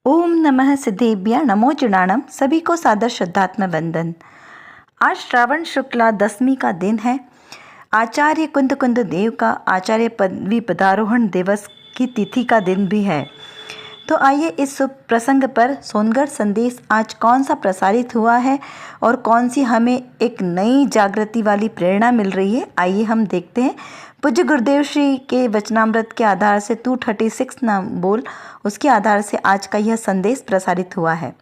ओम नमः सिद्धेभ्य नमो जुड़ाणम। सभी को सादर श्रद्धात्म वंदन। आज श्रावण शुक्ला दशमी का दिन है। आचार्य कुंद कुंद देव का आचार्य पदवी पदारोहण दिवस की तिथि का दिन भी है। तो आइए इस शुभ प्रसंग पर सोनगढ़ संदेश आज कौन सा प्रसारित हुआ है और कौन सी हमें एक नई जागृति वाली प्रेरणा मिल रही है, आइए हम देखते हैं। पूज्य गुरुदेव श्री के वचनामृत के आधार से 236 नाम बोल उसके आधार से आज का यह संदेश प्रसारित हुआ है।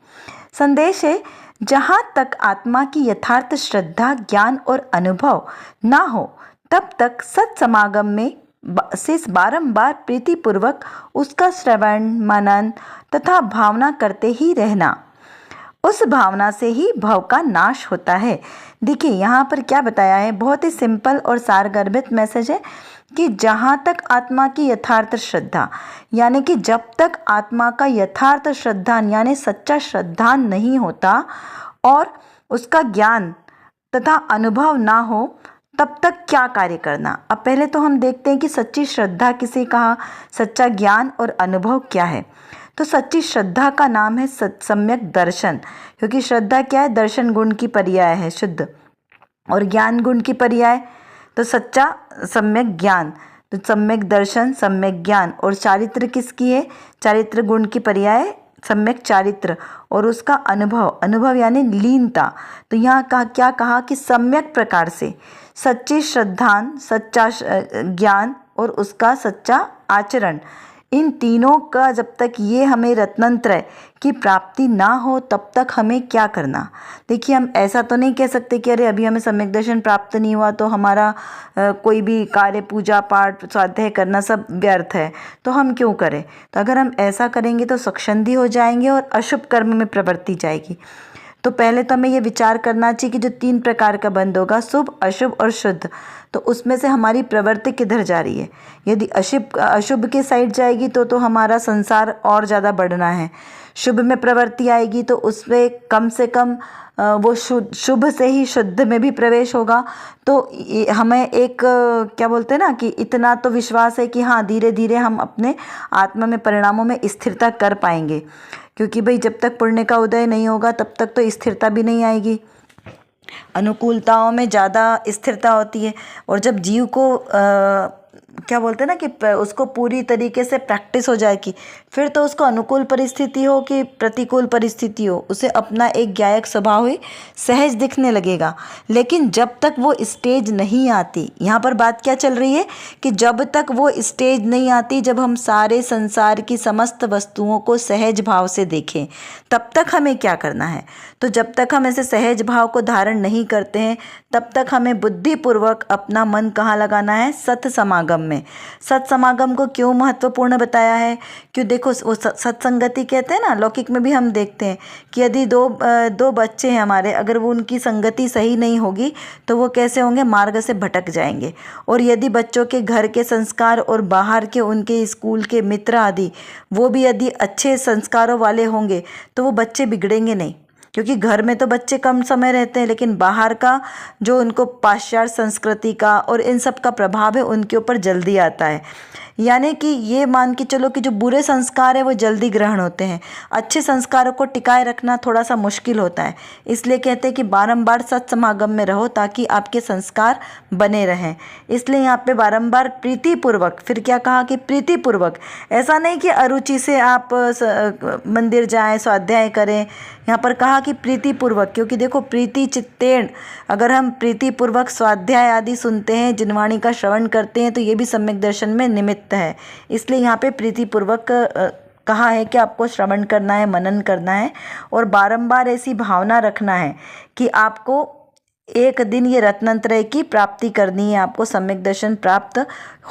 संदेश है, जहाँ तक आत्मा की यथार्थ श्रद्धा, ज्ञान और अनुभव ना हो तब तक सत्समागम में से बारंबार प्रीतिपूर्वक उसका श्रवण, मनन तथा भावना करते ही रहना। उस भावना से ही भव का नाश होता है। देखिए यहाँ पर क्या बताया है, बहुत ही सिंपल और सारगर्भित मैसेज है कि जहाँ तक आत्मा की यथार्थ श्रद्धा, यानी कि जब तक आत्मा का यथार्थ श्रद्धा यानी सच्चा श्रद्धा नहीं होता और उसका ज्ञान तथा अनुभव ना हो तब तक क्या कार्य करना। अब पहले तो हम देखते हैं कि सच्ची श्रद्धा किसे कहा, सच्चा ज्ञान और अनुभव क्या है। तो सच्ची श्रद्धा का नाम है सम्यक दर्शन, क्योंकि श्रद्धा क्या है, दर्शन गुण की पर्याय है शुद्ध, और ज्ञान गुण की पर्याय, तो सच्चा सम्यक ज्ञान। तो सम्यक दर्शन, सम्यक ज्ञान, और चारित्र किसकी है, चारित्र गुण की पर्याय सम्यक चारित्र, और उसका अनुभव, अनुभव यानी लीनता। तो यहाँ क्या कहा कि सम्यक प्रकार से सच्ची श्रद्धान, सच्चा ज्ञान और उसका सच्चा आचरण, इन तीनों का जब तक ये हमें रत्नत्रय की प्राप्ति ना हो तब तक हमें क्या करना। देखिए हम ऐसा तो नहीं कह सकते कि अरे अभी हमें सम्यक दर्शन प्राप्त नहीं हुआ तो हमारा कोई भी कार्य, पूजा पाठ, स्वाध्याय करना सब व्यर्थ है, तो हम क्यों करें। तो अगर हम ऐसा करेंगे तो सक्षंधी हो जाएंगे और अशुभ कर्म में प्रवृत्ति जाएगी। तो पहले तो हमें ये विचार करना चाहिए कि जो 3 प्रकार का बंध होगा, शुभ, अशुभ और शुद्ध, तो उसमें से हमारी प्रवृत्ति किधर जा रही है। यदि अशुभ के साइड जाएगी तो हमारा संसार और ज़्यादा बढ़ना है। शुभ में प्रवृत्ति आएगी तो उसमें कम से कम वो शुभ से ही शुद्ध में भी प्रवेश होगा। तो हमें एक क्या बोलते हैं ना कि इतना तो विश्वास है कि हाँ, धीरे धीरे हम अपने आत्मा में, परिणामों में स्थिरता कर पाएंगे, क्योंकि भाई जब तक पुण्य का उदय नहीं होगा तब तक तो स्थिरता भी नहीं आएगी। अनुकूलताओं में ज़्यादा स्थिरता होती है, और जब जीव को क्या बोलते हैं ना कि उसको पूरी तरीके से प्रैक्टिस हो जाएगी, फिर तो उसको अनुकूल परिस्थिति हो कि प्रतिकूल परिस्थिति हो, उसे अपना एक गायक स्वभाव ही सहज दिखने लगेगा। लेकिन जब तक वो स्टेज नहीं आती, यहाँ पर बात क्या चल रही है कि जब तक वो स्टेज नहीं आती, जब हम सारे संसार की समस्त वस्तुओं को सहज भाव से देखें, तब तक हमें क्या करना है। तो जब तक हम ऐसे सहज भाव को धारण नहीं करते हैं तब तक हमें बुद्धिपूर्वक अपना मन कहाँ लगाना है, सत्समागम में। सत्समागम को क्यों महत्वपूर्ण बताया है, क्यों देखो वो सत्संगति कहते हैं ना, लौकिक में भी हम देखते हैं कि यदि दो बच्चे हैं हमारे, अगर वो उनकी संगति सही नहीं होगी तो वो कैसे होंगे, मार्ग से भटक जाएंगे। और यदि बच्चों के घर के संस्कार और बाहर के उनके स्कूल के मित्र आदि वो भी यदि अच्छे संस्कारों वाले होंगे तो वो बच्चे बिगड़ेंगे नहीं, क्योंकि घर में तो बच्चे कम समय रहते हैं, लेकिन बाहर का जो उनको पाश्चात्य संस्कृति का और इन सब का प्रभाव है उनके ऊपर जल्दी आता है। यानी कि ये मान के चलो कि जो बुरे संस्कार है वो जल्दी ग्रहण होते हैं, अच्छे संस्कारों को टिकाए रखना थोड़ा सा मुश्किल होता है। इसलिए कहते हैं कि बारंबार सत्समागम में रहो ताकि आपके संस्कार बने रहें। इसलिए यहाँ पे बारंबार प्रीतिपूर्वक, फिर क्या कहा कि प्रीतिपूर्वक, ऐसा नहीं कि अरुचि से आप मंदिर जाएं, स्वाध्याय करें। यहाँ पर कहा कि प्रीतिपूर्वक, क्योंकि देखो प्रीति चित्तेन, अगर हम प्रीतिपूर्वक स्वाध्याय आदि सुनते हैं, जिनवाणी का श्रवण करते हैं, तो ये भी सम्यक दर्शन में निमित्त है। इसलिए यहाँ पे प्रीतिपूर्वक कहा है कि आपको श्रवण करना है, मनन करना है, और बारंबार ऐसी भावना रखना है कि आपको एक दिन ये रत्नत्रय की प्राप्ति करनी है, आपको सम्यक दर्शन प्राप्त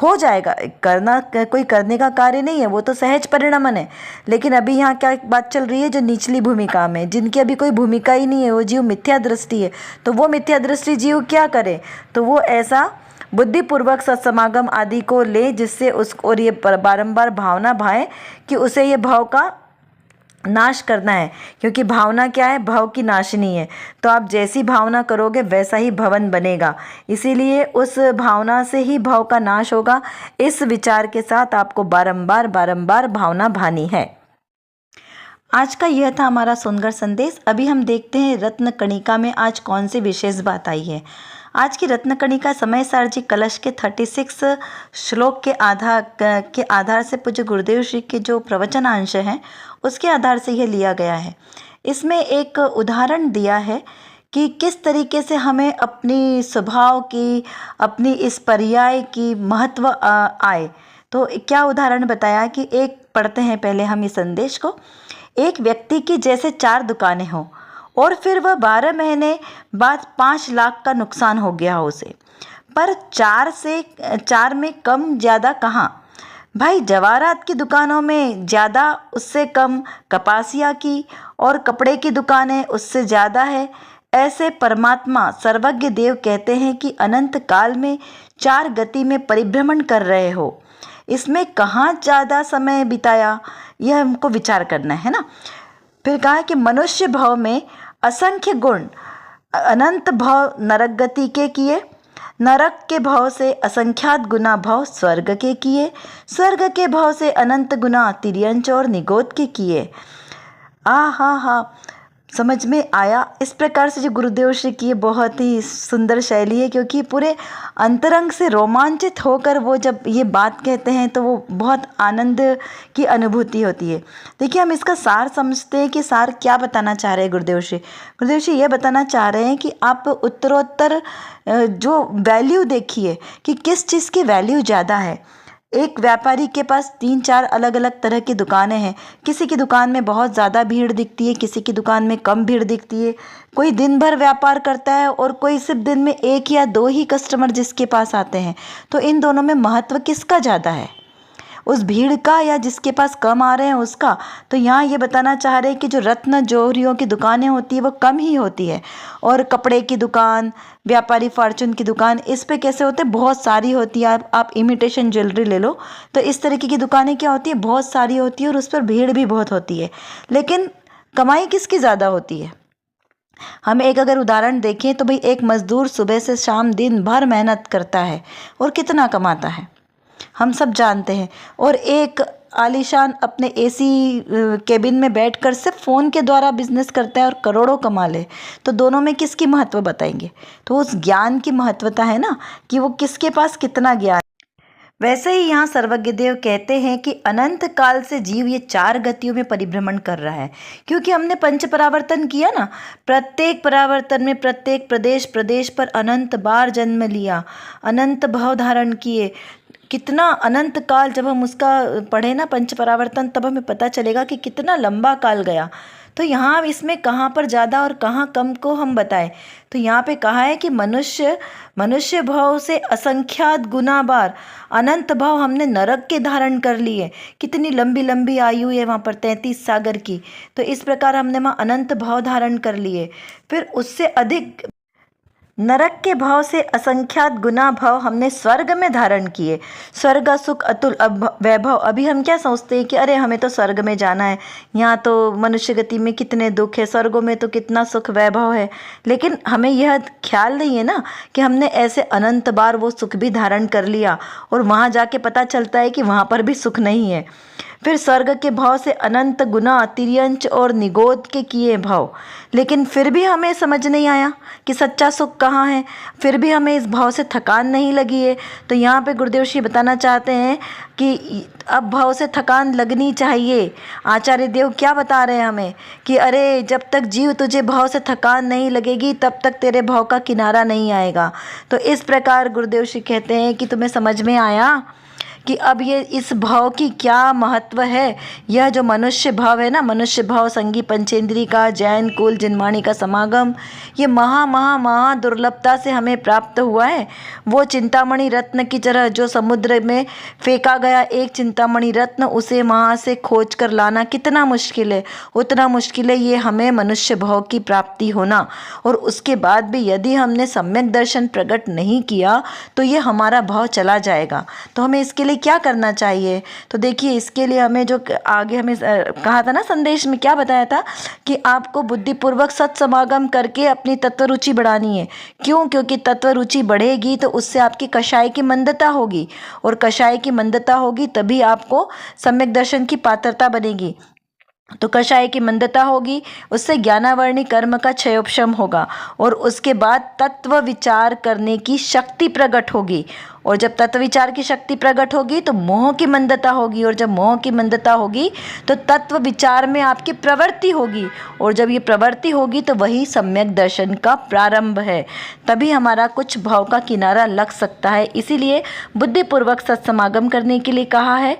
हो जाएगा। करना कोई करने का कार्य नहीं है, वो तो सहज परिणमन है। लेकिन अभी यहाँ क्या बात चल रही है, जो निचली भूमिका में, जिनकी अभी कोई भूमिका ही नहीं है, वो जीव मिथ्या दृष्टि है, तो वो मिथ्या दृष्टि जीव क्या करे, तो वो ऐसा बुद्धिपूर्वक सत्समागम आदि को ले जिससे उसको, और ये बारंबार भावना भाए कि उसे ये भाव का नाश करना है, क्योंकि भावना क्या है, भव की नाशिनी है। तो आप जैसी भावना करोगे वैसा ही भवन बनेगा, इसीलिए उस भावना से ही भव का नाश होगा। इस विचार के साथ आपको बारंबार बारंबार भावना भानी है। आज का यह था हमारा सुंदर संदेश। अभी हम देखते हैं रत्न कणिका में आज कौन सी विशेष बात आई है। आज की रत्न कणिका समय सार जी कलश के 36 श्लोक के आधार से पूज्य गुरुदेव श्री के जो प्रवचनांश हैं उसके आधार से यह लिया गया है। इसमें एक उदाहरण दिया है कि किस तरीके से हमें अपनी स्वभाव की, अपनी इस पर्याय की महत्व आए। तो क्या उदाहरण बताया कि एक पढ़ते हैं पहले हम इस संदेश को। एक व्यक्ति की जैसे 4 दुकानें हों और फिर वह 12 महीने बाद 5 लाख का नुकसान हो गया हो उसे, पर 4 में कम ज़्यादा कहाँ भाई। जवाहरात की दुकानों में ज़्यादा, उससे कम कपासिया की, और कपड़े की दुकानें उससे ज़्यादा है। ऐसे परमात्मा सर्वज्ञ देव कहते हैं कि अनंत काल में 4 गति में परिभ्रमण कर रहे हो, इसमें कहाँ ज़्यादा समय बिताया, यह हमको विचार करना है ना। फिर कहा कि मनुष्य भाव में असंख्य गुण, अनंत भाव नरक गति के किए, नरक के भाव से असंख्यात गुना भाव स्वर्ग के किए, स्वर्ग के भाव से अनंत गुना तिर्यंच और निगोद के किए। हा समझ में आया। इस प्रकार से जो गुरुदेव श्री की बहुत ही सुंदर शैली है, क्योंकि पूरे अंतरंग से रोमांचित होकर वो जब ये बात कहते हैं तो वो बहुत आनंद की अनुभूति होती है। देखिए, हम इसका सार समझते हैं कि सार क्या बताना चाह रहे हैं गुरुदेव श्री। गुरुदेव श्री ये बताना चाह रहे हैं कि आप उत्तरोत्तर जो वैल्यू देखिए कि किस चीज़ की वैल्यू ज़्यादा है। एक व्यापारी के पास 3-4 अलग अलग तरह की दुकानें हैं। किसी की दुकान में बहुत ज़्यादा भीड़ दिखती है, किसी की दुकान में कम भीड़ दिखती है। कोई दिन भर व्यापार करता है और कोई सिर्फ दिन में 1 या 2 ही कस्टमर जिसके पास आते हैं। तो इन दोनों में महत्व किसका ज़्यादा है, उस भीड़ का या जिसके पास कम आ रहे हैं उसका। तो यहाँ ये बताना चाह रहे हैं कि जो रत्न जौहरियों की दुकानें होती है वो कम ही होती है, और कपड़े की दुकान, व्यापारी फॉर्चून की दुकान, इस पे कैसे होते हैं, बहुत सारी होती है। आप इमिटेशन ज्वेलरी ले लो तो इस तरीके की दुकानें क्या होती है, बहुत सारी होती है और उस पर भीड़ भी बहुत होती है। लेकिन कमाई किसकी ज़्यादा होती है। हम एक अगर उदाहरण देखें तो भाई, एक मज़दूर सुबह से शाम दिन भर मेहनत करता है और कितना कमाता है हम सब जानते हैं। और एक आलीशान अपने एसी केबिन में बैठकर सिर्फ फ़ोन के द्वारा बिजनेस करता है और करोड़ों कमा ले। तो दोनों में किसकी महत्व बताएंगे। तो उस ज्ञान की महत्वता है ना, कि वो किसके पास कितना ज्ञान। वैसे ही यहाँ सर्वज्ञ देव कहते हैं कि अनंत काल से जीव ये 4 गतियों में परिभ्रमण कर रहा है, क्योंकि हमने पंच परावर्तन किया ना। प्रत्येक परावर्तन में प्रत्येक प्रदेश पर अनंत बार जन्म लिया, अनंत भाव धारण किए। कितना अनंत काल, जब हम उसका पढ़े ना पंच परावर्तन, तब हमें पता चलेगा कि कितना लंबा काल गया। तो यहाँ इसमें कहाँ पर ज़्यादा और कहाँ कम को हम बताएं। तो यहाँ पे कहा है कि मनुष्य भाव से असंख्यात गुना बार अनंत भाव हमने नरक के धारण कर लिए। कितनी लंबी लंबी आयु है वहाँ पर, 33 सागर की। तो इस प्रकार हमने वहाँ अनंत भाव धारण कर लिए। फिर उससे अधिक नरक के भाव से असंख्यात गुना भाव हमने स्वर्ग में धारण किए। स्वर्ग सुख अतुल वैभव। अभी हम क्या सोचते हैं कि अरे हमें तो स्वर्ग में जाना है, यहाँ तो मनुष्य गति में कितने दुख है, स्वर्गों में तो कितना सुख वैभव है। लेकिन हमें यह ख्याल नहीं है ना कि हमने ऐसे अनंत बार वो सुख भी धारण कर लिया और वहाँ जाके पता चलता है कि वहाँ पर भी सुख नहीं है। फिर स्वर्ग के भाव से अनंत गुना तिर्यंच और निगोद के किए भाव। लेकिन फिर भी हमें समझ नहीं आया कि सच्चा सुख कहाँ है, फिर भी हमें इस भाव से थकान नहीं लगी है। तो यहाँ पे गुरुदेव श्री बताना चाहते हैं कि अब भाव से थकान लगनी चाहिए। आचार्य देव क्या बता रहे हैं हमें कि अरे जब तक जीव तुझे भाव से थकान नहीं लगेगी तब तक तेरे भाव का किनारा नहीं आएगा। तो इस प्रकार गुरुदेव श्री कहते हैं कि तुम्हें समझ में आया कि अब ये इस भाव की क्या महत्व है। यह जो मनुष्य भाव है ना, मनुष्य भाव संगी पंचेंद्री का, जैन कुल जिनवाणी का समागम, ये महा दुर्लभता से हमें प्राप्त हुआ है। वो चिंतामणि रत्न की तरह जो समुद्र में फेंका गया एक चिंतामणि रत्न, उसे वहाँ से खोज कर लाना कितना मुश्किल है, उतना मुश्किल है ये हमें मनुष्य भाव की प्राप्ति होना। और उसके बाद भी यदि हमने सम्यक दर्शन प्रकट नहीं किया तो ये हमारा भाव चला जाएगा। तो हमें इसके लिए क्या करना चाहिए। तो देखिए, इसके लिए हमें जो आगे हमें कहा था ना संदेश में, क्या बताया था कि आपको बुद्धिपूर्वक सत्समागम करके अपनी तत्व रुचि बढ़ानी है। क्यों? क्योंकि तत्व रुचि बढ़ेगी तो उससे आपकी कषाय की मंदता होगी, और कषाय की मंदता होगी तभी आपको सम्यक दर्शन की पात्रता बनेगी। तो कषाय की मंदता होगी, उससे ज्ञानावर्णी कर्म का क्षयोपशम होगा और उसके बाद तत्व विचार करने की शक्ति प्रकट होगी। और जब तत्व विचार की शक्ति प्रकट होगी तो मोह की मंदता होगी, और जब मोह की मंदता होगी तो तत्व विचार में आपकी प्रवृत्ति होगी, और जब ये प्रवृत्ति होगी तो वही सम्यक दर्शन का प्रारंभ है। तभी हमारा कुछ भाव का किनारा लग सकता है। इसीलिए बुद्धिपूर्वक सत्समागम करने के लिए कहा है।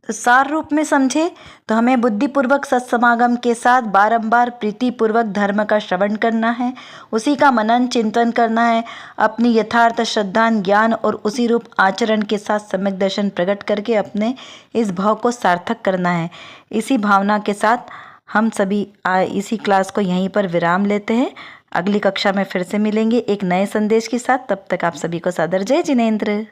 तो सार रूप में समझे तो हमें बुद्धिपूर्वक सत्समागम के साथ बारंबार प्रीतिपूर्वक धर्म का श्रवण करना है, उसी का मनन चिंतन करना है, अपनी यथार्थ श्रद्धा ज्ञान और उसी रूप आचरण के साथ सम्यक दर्शन प्रकट करके अपने इस भाव को सार्थक करना है। इसी भावना के साथ हम सभी इसी क्लास को यहीं पर विराम लेते हैं। अगली कक्षा में फिर से मिलेंगे एक नए संदेश के साथ। तब तक आप सभी को सादर जय जिनेंद्र।